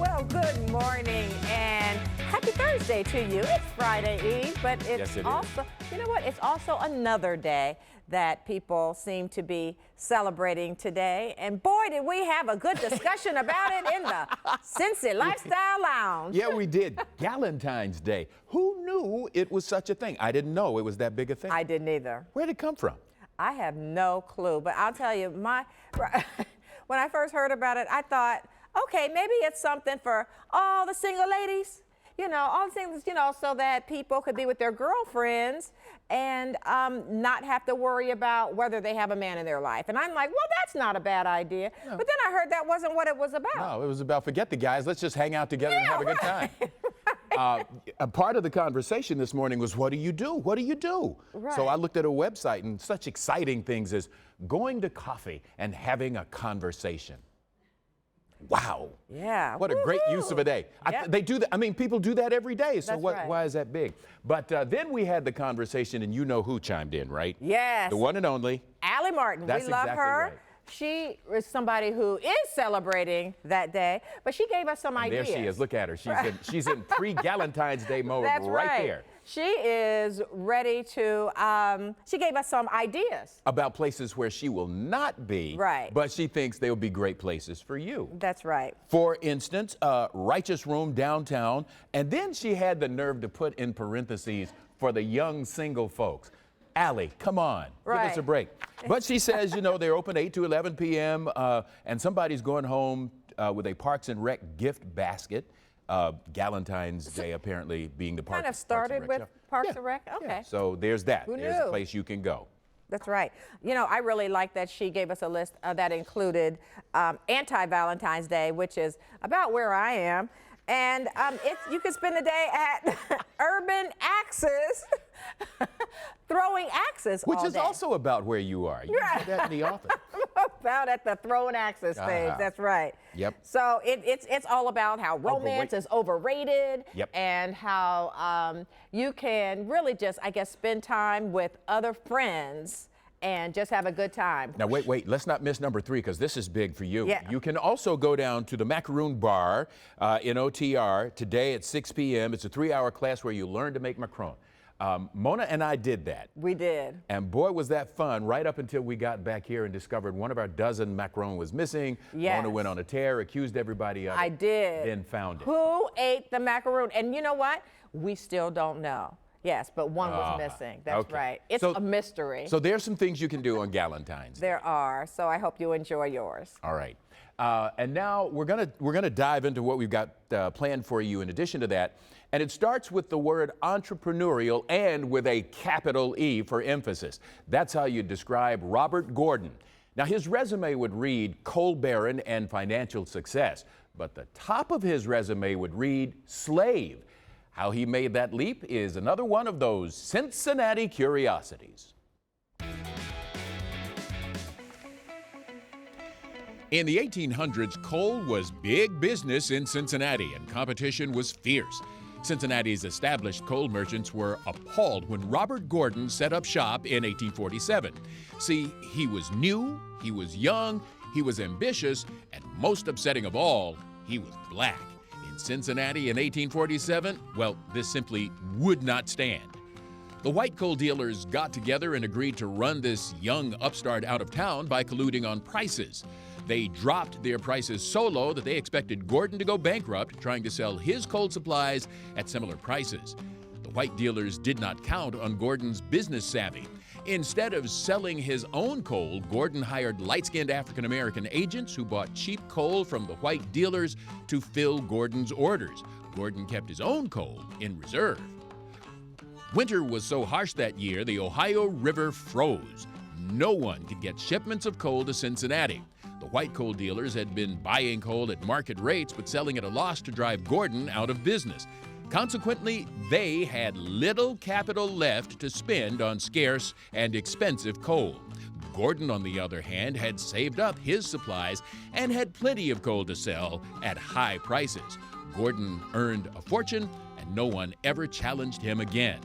Well, good morning and happy Thursday to you. It's Friday Eve, but it's also, you know what? It's also another day that people seem to be celebrating today. And boy, did we have a good discussion about it in the Cincy Lifestyle Lounge. Yeah, we did. Galentine's Day. Who knew it was such a thing? I didn't know it was that big a thing. I didn't either. Where did it come from? I have no clue, but I'll tell you, when I first heard about it, I thought, okay, maybe it's something for all the single ladies, you know, all the things, you know, so that people could be with their girlfriends and not have to worry about whether they have a man in their life. And I'm like, well, that's not a bad idea. No. But then I heard that wasn't what it was about. No, it was about forget the guys, let's just hang out together and have a good time. A part of the conversation this morning was, what do you do? What do you do? Right. So I looked at a website, and such exciting things as going to coffee and having a conversation. Wow. Yeah. What a great use of a day. Yep. They do that. I mean, people do that every day. So Right. why is that big? But then we had the conversation, and you know who chimed in, right? Yes. The one and only. Allie Martin. That's we love exactly her. right. She is somebody who is celebrating that day, but she gave us some ideas. There she is. Look at her. She's in pre-Galentine's Day mode. That's right there. She is ready to, she gave us some ideas. About places where she will not be. Right. But she thinks they'll be great places for you. That's right. For instance, Righteous Room downtown. And then she had the nerve to put in parentheses for the young single folks. Allie, come on, give us a break. But she says, you know, they're open 8 to 11 p.m. And somebody's going home with a Parks and Rec gift basket. Galentine's Day apparently being the Kind of started with Parks and Rec? Okay. Yeah. So there's that. Who There's knew? a place you can go. That's right. You know, I really like that she gave us a list that included anti-Valentine's Day, which is about where I am. And you can spend the day at Urban Axis, throwing axes Which all is day. also about where you are. You do that in the office. About at the throwing axes stage. That's right. Yep. So it's all about how romance is overrated. Yep. And how you can really just, I guess, spend time with other friends and just have a good time. Now, wait, let's not miss number 3, because this is big for you. Yeah. You can also go down to the Macaroon Bar in OTR today at 6 p.m. It's a 3-hour class where you learn to make macaron. Mona and I did that. We did. And boy, was that fun, right up until we got back here and discovered one of our dozen macaron was missing. Yes. Mona went on a tear, accused everybody of it. I did. Then found it. Who ate the macaroon? And you know what? We still don't know. Yes, but one was missing. That's okay. right. It's a mystery. So there's some things you can do on Galentine's Day. There are. So I hope you enjoy yours. All right. And now we're gonna dive into what we've got planned for you in addition to that. And it starts with the word entrepreneurial and with a capital E for emphasis. That's how you describe Robert Gordon. Now, his resume would read Coal Baron and financial success, but the top of his resume would read slave. How he made that leap is another one of those Cincinnati Curiosities. In the 1800s, coal was big business in Cincinnati, and competition was fierce. Cincinnati's established coal merchants were appalled when Robert Gordon set up shop in 1847. See, he was new, he was young, he was ambitious, and most upsetting of all, he was black. In Cincinnati in 1847, well, this simply would not stand. The white coal dealers got together and agreed to run this young upstart out of town by colluding on prices. They dropped their prices so low that they expected Gordon to go bankrupt trying to sell his coal supplies at similar prices. The white dealers did not count on Gordon's business savvy. Instead of selling his own coal, Gordon hired light-skinned African-American agents who bought cheap coal from the white dealers to fill Gordon's orders. Gordon kept his own coal in reserve. Winter was so harsh that year, the Ohio River froze. No one could get shipments of coal to Cincinnati. The white coal dealers had been buying coal at market rates but selling at a loss to drive Gordon out of business. Consequently, they had little capital left to spend on scarce and expensive coal. Gordon, on the other hand, had saved up his supplies and had plenty of coal to sell at high prices. Gordon earned a fortune, and no one ever challenged him again.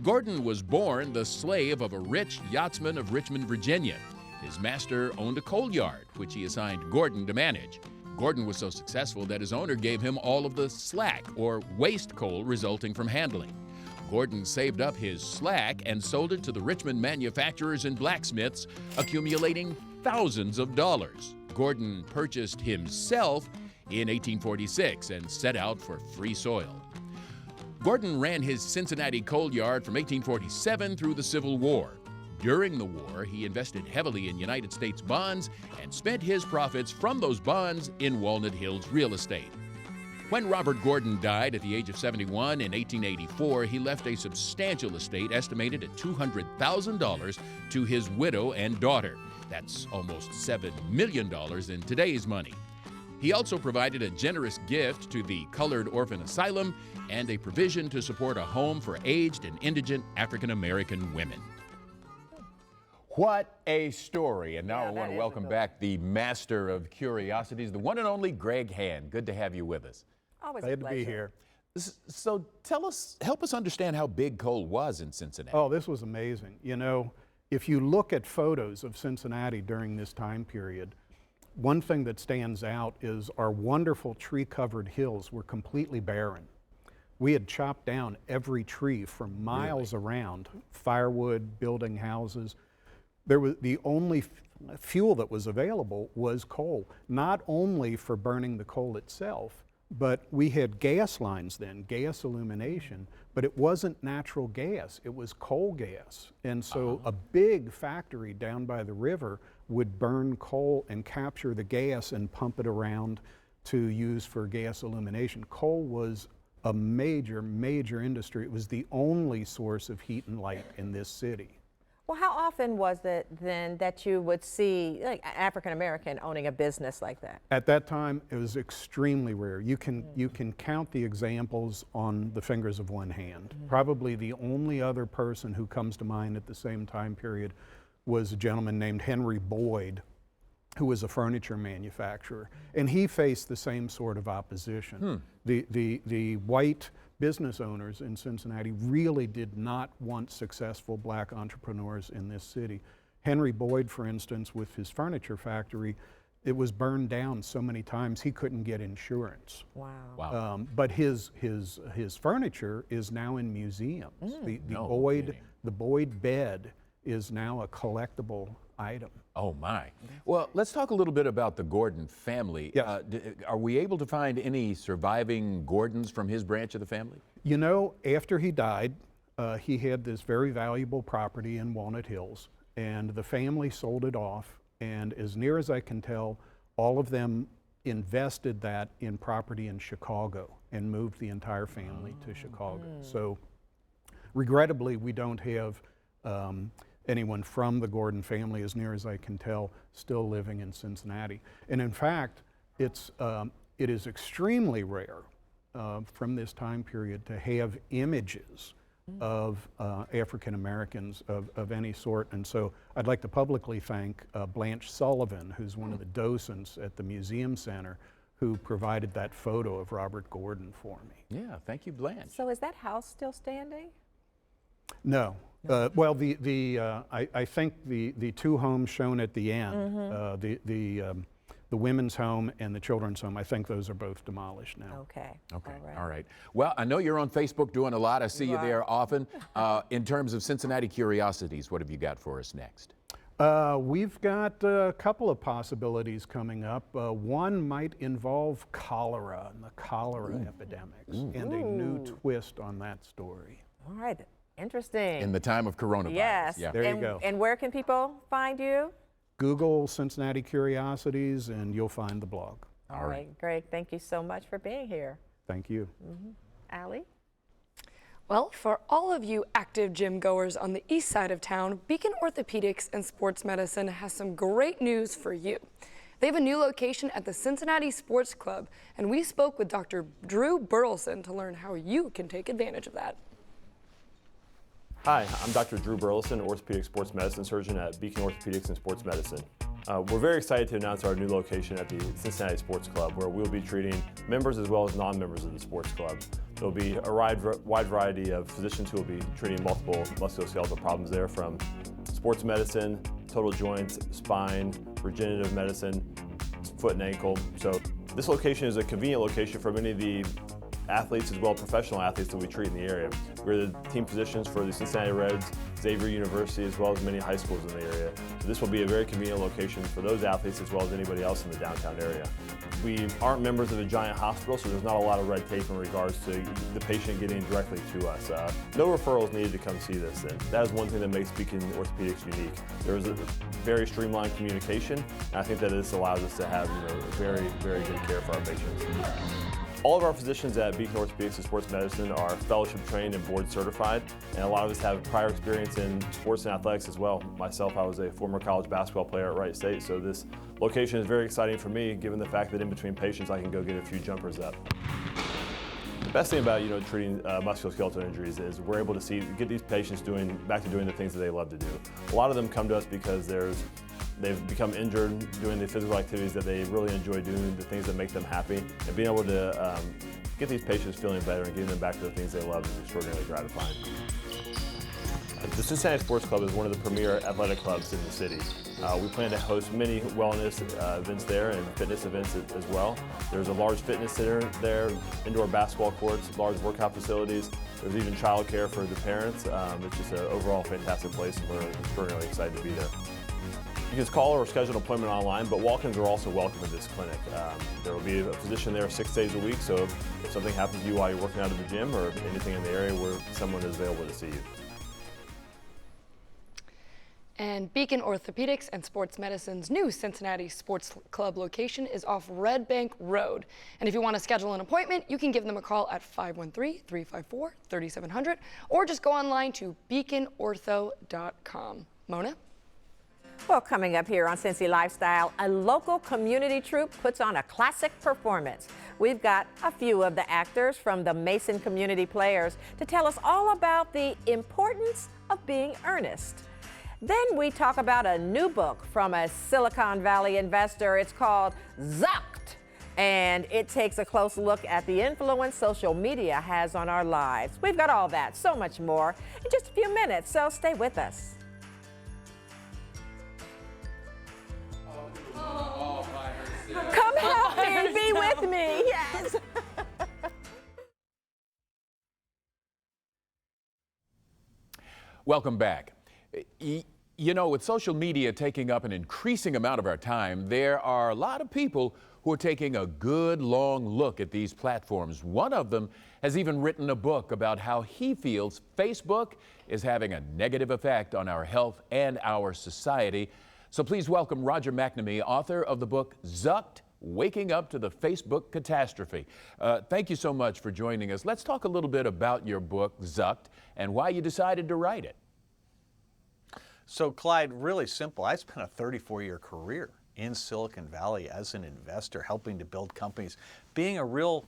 Gordon was born the slave of a rich yachtsman of Richmond, Virginia. His master owned a coal yard, which he assigned Gordon to manage. Gordon was so successful that his owner gave him all of the slack, or waste coal, resulting from handling. Gordon saved up his slack and sold it to the Richmond manufacturers and blacksmiths, accumulating thousands of dollars. Gordon purchased himself in 1846 and set out for free soil. Gordon ran his Cincinnati coal yard from 1847 through the Civil War. During the war, he invested heavily in United States bonds and spent his profits from those bonds in Walnut Hills real estate. When Robert Gordon died at the age of 71 in 1884, he left a substantial estate estimated at $200,000 to his widow and daughter. That's almost $7 million in today's money. He also provided a generous gift to the Colored Orphan Asylum and a provision to support a home for aged and indigent African American women. What a story. And now Yeah, I want that to is welcome a good back the master of curiosities, the one and only Greg Hand. Good to have you with us. Always a Glad to pleasure. be here. So help us understand how big coal was in Cincinnati. Oh, this was amazing. You know, if you look at photos of Cincinnati during this time period, one thing that stands out is our wonderful tree-covered hills were completely barren. We had chopped down every tree for miles around, firewood, building houses. There was the only fuel that was available was coal, not only for burning the coal itself, but we had gas lines then, gas illumination, but it wasn't natural gas, it was coal gas. And so a big factory down by the river would burn coal and capture the gas and pump it around to use for gas illumination. Coal was a major, major industry. It was the only source of heat and light in this city. Well, how often was it then that you would see like African American owning a business like that? At that time, it was extremely rare. You can count the examples on the fingers of one hand. Probably the only other person who comes to mind at the same time period was a gentleman named Henry Boyd, who was a furniture manufacturer, and he faced the same sort of opposition. The white business owners in Cincinnati really did not want successful black entrepreneurs in this city. Henry Boyd, for instance, with his furniture factory, it was burned down so many times he couldn't get insurance. Wow. Wow. But his furniture is now in museums. No kidding. The Boyd bed is now a collectible item. Oh my. Well, let's talk a little bit about the Gordon family. Yes. Are we able to find any surviving Gordons from his branch of the family? You know, after he died, he had this very valuable property in Walnut Hills, and the family sold it off, and as near as I can tell, all of them invested that in property in Chicago and moved the entire family to Chicago. So regrettably, we don't have anyone from the Gordon family, as near as I can tell, still living in Cincinnati. And in fact, it is extremely rare from this time period to have images of African Americans of any sort. And so I'd like to publicly thank Blanche Sullivan, who's one of the docents at the Museum Center, who provided that photo of Robert Gordon for me. Yeah, thank you, Blanche. So is that house still standing? No. Well, I think the two homes shown at the end, the women's home and the children's home, I think those are both demolished now. Okay. Okay, All right. all right. Well, I know you're on Facebook doing a lot. I see you Right. there often. In terms of Cincinnati Curiosities, what have you got for us next? We've got a couple of possibilities coming up. One might involve cholera and the cholera epidemics and a new twist on that story. All right. Interesting. In the time of coronavirus. Yes. Yeah. There you and, go. And where can people find you? Google Cincinnati Curiosities and you'll find the blog. All right. Greg, thank you so much for being here. Thank you. Allie? Well, for all of you active gym goers on the east side of town, Beacon Orthopedics and Sports Medicine has some great news for you. They have a new location at the Cincinnati Sports Club, and we spoke with Dr. Drew Burleson to learn how you can take advantage of that. Hi, I'm Dr. Drew Burleson, orthopedic sports medicine surgeon at Beacon Orthopedics and Sports Medicine. We're very excited to announce our new location at the Cincinnati Sports Club, where we'll be treating members as well as non-members of the sports club. There'll be a wide variety of physicians who will be treating multiple musculoskeletal problems there, from sports medicine, total joints, spine, regenerative medicine, foot and ankle. So This location is a convenient location for many of the athletes as well as professional athletes that we treat in the area. We're the team physicians for the Cincinnati Reds, Xavier University, as well as many high schools in the area. So this will be a very convenient location for those athletes as well as anybody else in the downtown area. We aren't members of a giant hospital, so there's not a lot of red tape in regards to the patient getting directly to us. No referrals needed to come see this, and that is one thing that makes Beacon Orthopedics unique. There is a very streamlined communication, and I think that this allows us to have very, very good care for our patients. All of our physicians at Beacon Orthopedics and Sports Medicine are fellowship trained and board certified, and a lot of us have prior experience in sports and athletics as well. Myself, I was a former college basketball player at Wright State, so this location is very exciting for me, given the fact that in between patients I can go get a few jumpers up. The best thing about treating musculoskeletal injuries is we're able to get these patients back to doing the things that they love to do. A lot of them come to us because they've become injured doing the physical activities that they really enjoy doing, the things that make them happy, and being able to get these patients feeling better and getting them back to the things they love is extraordinarily gratifying. The Cincinnati Sports Club is one of the premier athletic clubs in the city. We plan to host many wellness events there and fitness events as well. There's a large fitness center there, indoor basketball courts, large workout facilities. There's even childcare for the parents. It's just an overall fantastic place, and we're extraordinarily excited to be there. You can call or schedule an appointment online, but walk-ins are also welcome at this clinic. There will be a physician there 6 days a week, so if something happens to you while you're working out of the gym or anything in the area where someone is available to see you. And Beacon Orthopedics and Sports Medicine's new Cincinnati Sports Club location is off Red Bank Road. And if you want to schedule an appointment, you can give them a call at 513-354-3700 or just go online to beaconortho.com. Mona? Well, coming up here on Cincy Lifestyle, a local community troupe puts on a classic performance. We've got a few of the actors from the Mason Community Players to tell us all about the importance of being earnest. Then we talk about a new book from a Silicon Valley investor. It's called Zucked, and it takes a close look at the influence social media has on our lives. We've got all that, so much more, in just a few minutes, so stay with us. Come help me, be with me, yes. Welcome back. You know, with social media taking up an increasing amount of our time, there are a lot of people who are taking a good long look at these platforms. One of them has even written a book about how he feels Facebook is having a negative effect on our health and our society. So please welcome Roger McNamee, author of the book Zucked, Waking Up to the Facebook Catastrophe. Thank you so much for joining us. Let's talk a little bit about your book, Zucked, and why you decided to write it. So Clyde, really simple. I spent a 34-year career in Silicon Valley as an investor, helping to build companies, being a real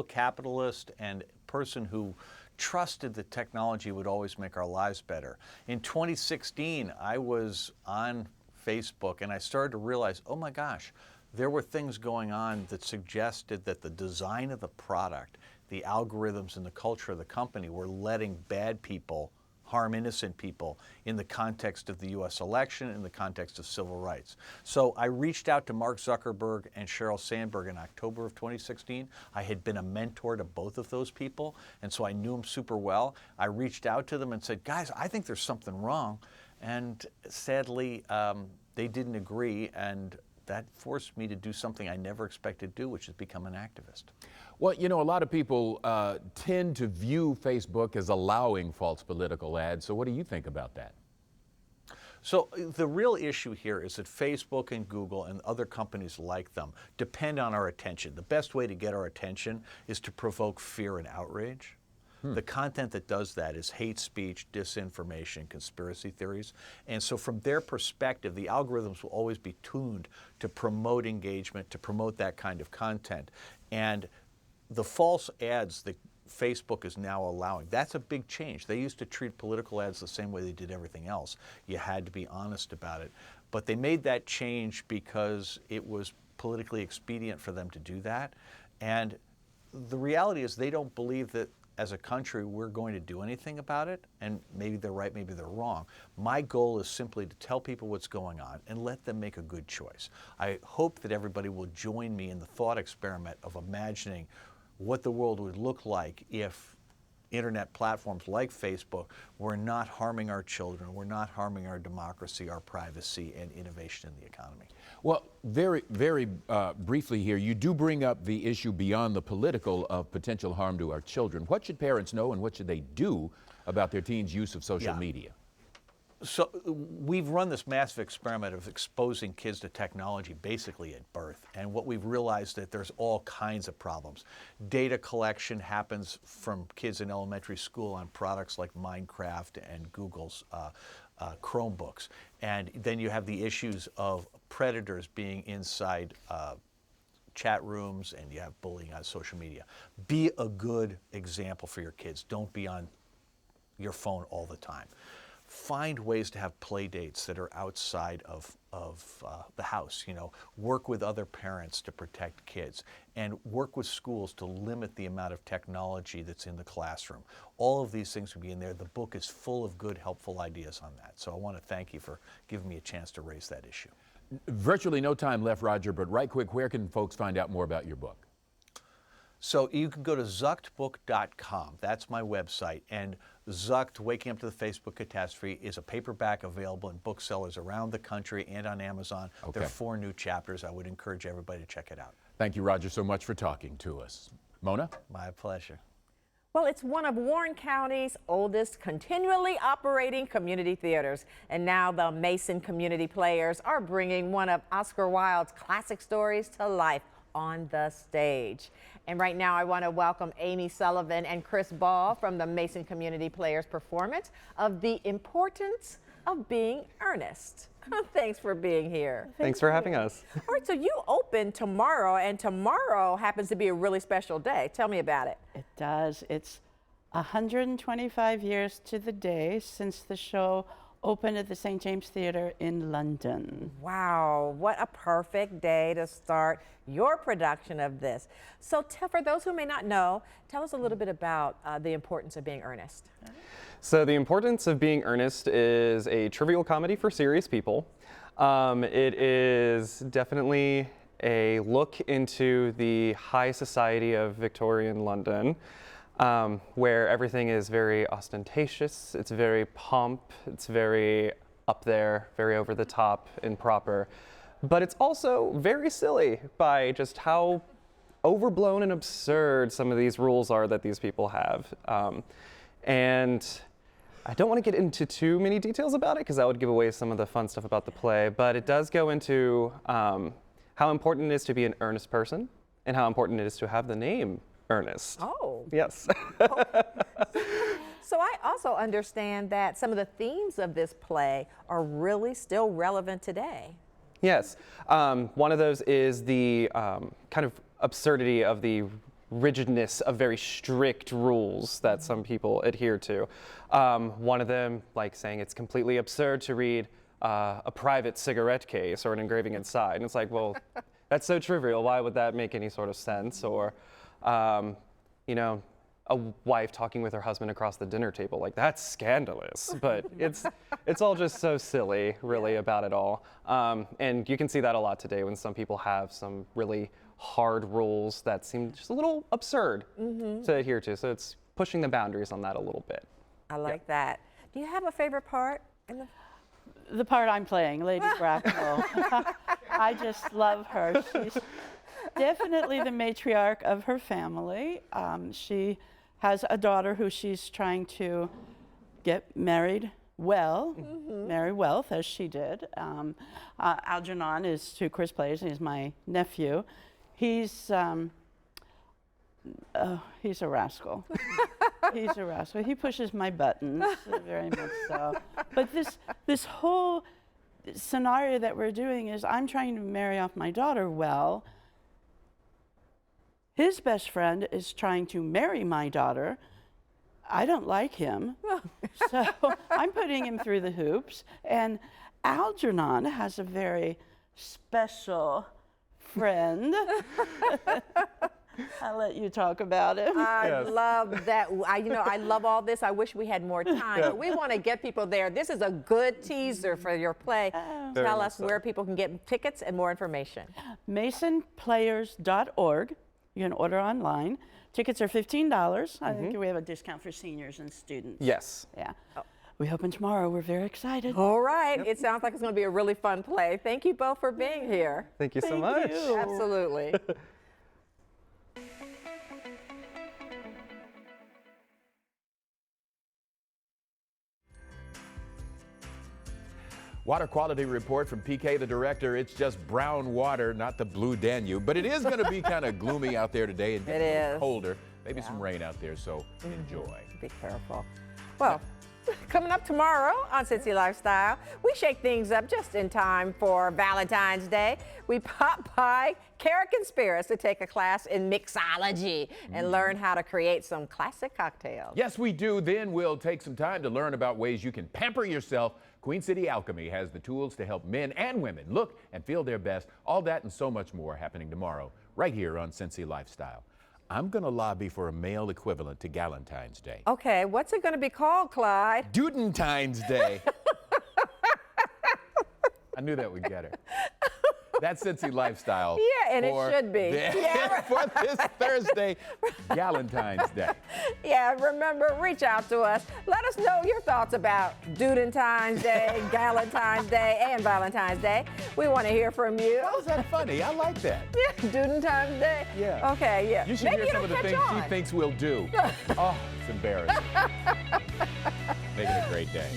capitalist and person who trusted that technology would always make our lives better. In 2016, I was on Facebook and I started to realize, oh my gosh, there were things going on that suggested that the design of the product, the algorithms and the culture of the company were letting bad people harm innocent people in the context of the U.S. election, in the context of civil rights. So I reached out to Mark Zuckerberg and Sheryl Sandberg in October of 2016. I had been a mentor to both of those people, and so I knew them super well. I reached out to them and said, guys, I think there's something wrong. And sadly, they didn't agree, and that forced me to do something I never expected to do, which is become an activist. Well, you know, a lot of people tend to view Facebook as allowing false political ads. So what do you think about that? So the real issue here is that Facebook and Google and other companies like them depend on our attention. The best way to get our attention is to provoke fear and outrage. The content that does that is hate speech, disinformation, conspiracy theories. And so from their perspective, the algorithms will always be tuned to promote engagement, to promote that kind of content. And the false ads that Facebook is now allowing, that's a big change. They used to treat political ads the same way they did everything else. You had to be honest about it. But they made that change because it was politically expedient for them to do that. And the reality is they don't believe that as a country we're going to do anything about it, and maybe they're right, maybe they're wrong. My goal is simply to tell people what's going on and let them make a good choice. I hope that everybody will join me in the thought experiment of imagining what the world would look like if internet platforms like Facebook were not harming our children, were not harming our democracy, our privacy, and innovation in the economy. Well, very briefly here, you do bring up the issue beyond the political of potential harm to our children. What should parents know and what should they do about their teens' use of social media? So we've run this massive experiment of exposing kids to technology basically at birth, and what we've realized that there's all kinds of problems. Data collection happens from kids in elementary school on products like Minecraft and Google's Chromebooks, and then you have the issues of predators being inside chat rooms, and you have bullying on social media. Be a good example for your kids. Don't be on your phone all the time. Find ways to have play dates that are outside of the house. You know, work with other parents to protect kids, and work with schools to limit the amount of technology that's in the classroom. All of these things would be in there. The book is full of good, helpful ideas on that. So I want to thank you for giving me a chance to raise that issue. Virtually no time left, Roger, but right quick, where can folks find out more about your book? So you can go to zuckedbook.com. That's my website. And Zucked, Waking Up to the Facebook Catastrophe, is a paperback available in booksellers around the country and on Amazon. Okay. There are 4 new chapters. I would encourage everybody to check it out. Thank you, Roger, so much for talking to us. Mona? My pleasure. Well, it's one of Warren County's oldest continually operating community theaters. And now the Mason Community Players are bringing one of Oscar Wilde's classic stories to life on the stage. And right now I want to welcome Amy Sullivan and Chris Ball from the Mason Community Players performance of The Importance of Being Earnest. Thanks for being here. Thanks for having us. All right, so you open tomorrow, and tomorrow happens to be a really special day. Tell me about it. It does. It's 125 years to the day since the show opened at the St. James Theatre in London. Wow, what a perfect day to start your production of this. So for those who may not know, tell us a little bit about The Importance of Being Earnest. So The Importance of Being Earnest is a trivial comedy for serious people. It is definitely a look into the high society of Victorian London, where everything is very ostentatious, it's very pomp, it's very up there, very over the top and proper. But it's also very silly by just how overblown and absurd some of these rules are that these people have. And I don't want to get into too many details about it because that would give away some of the fun stuff about the play, but it does go into how important it is to be an earnest person and how important it is to have the name Ernest. Oh. Yes. So I also understand that some of the themes of this play are really still relevant today. Yes. One of those is the kind of absurdity of the rigidness of very strict rules that some people adhere to. One of them, like saying it's completely absurd to read a private cigarette case or an engraving inside. And it's like, well, that's so trivial. Why would that make any sort of sense? Or, you know, a wife talking with her husband across the dinner table. Like, that's scandalous. But it's all just so silly, really, about it all. And you can see that a lot today when some people have some really hard rules that seem just a little absurd to adhere to. So it's pushing the boundaries on that a little bit. I like that. Do you have a favorite part in The part I'm playing, Lady Bracknell. I just love her. She's definitely the matriarch of her family. She has a daughter who she's trying to get married well, marry wealth, as she did. Algernon is who Chris plays, and he's my nephew. He's a rascal. He's a rascal. He pushes my buttons, very much so. But this whole scenario that we're doing is I'm trying to marry off my daughter well. His best friend is trying to marry my daughter. I don't like him, so I'm putting him through the hoops. And Algernon has a very special friend I'll let you talk about it. I love that. I love all this. I wish we had more time, but we want to get people there. This is a good teaser for your play. Tell us where people can get tickets and more information. MasonPlayers.org. You can order online. Tickets are $15. I think we have a discount for seniors and students. Yes. Yeah. We open tomorrow. We're very excited. All right. It sounds like it's going to be a really fun play. Thank you both for being here. Thank you so much. you. Absolutely. Water quality report from PK, the director. It's just brown water, not the blue Danube. But it is going to be kind of gloomy out there today and It is. colder. Maybe some rain out there, so enjoy. Be careful. Well, coming up tomorrow on Cincy Lifestyle, we shake things up just in time for Valentine's Day. We pop by Carrick and Spirits to take a class in mixology and learn how to create some classic cocktails. Yes, we do. Then we'll take some time to learn about ways you can pamper yourself. Queen City Alchemy has the tools to help men and women look and feel their best. All that and so much more happening tomorrow right here on Cincy Lifestyle. I'm going to lobby for a male equivalent to Galentine's Day. Okay, what's it going to be called, Clyde? Dudentine's Day. I knew that would get her. That's Cincy Lifestyle. Yeah, and it should be. For this Thursday, Galentine's Day. Yeah, remember, reach out to us. Let us know your thoughts about Dudentine's Day, Galentine's Day, and Valentine's Day. We want to hear from you. How is that funny? I like that. Yeah, Dudentine's Day? Yeah. Okay, yeah. You should Maybe hear some of the it'll things catch she on. thinks we'll do. Oh, it's embarrassing. Make it a great day.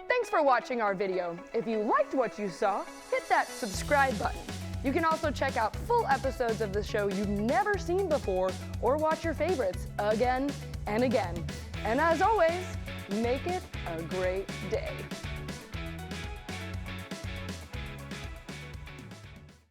Thanks for watching our video. If you liked what you saw, hit that subscribe button. You can also check out full episodes of the show you've never seen before or watch your favorites again and again. And as always, make it a great day.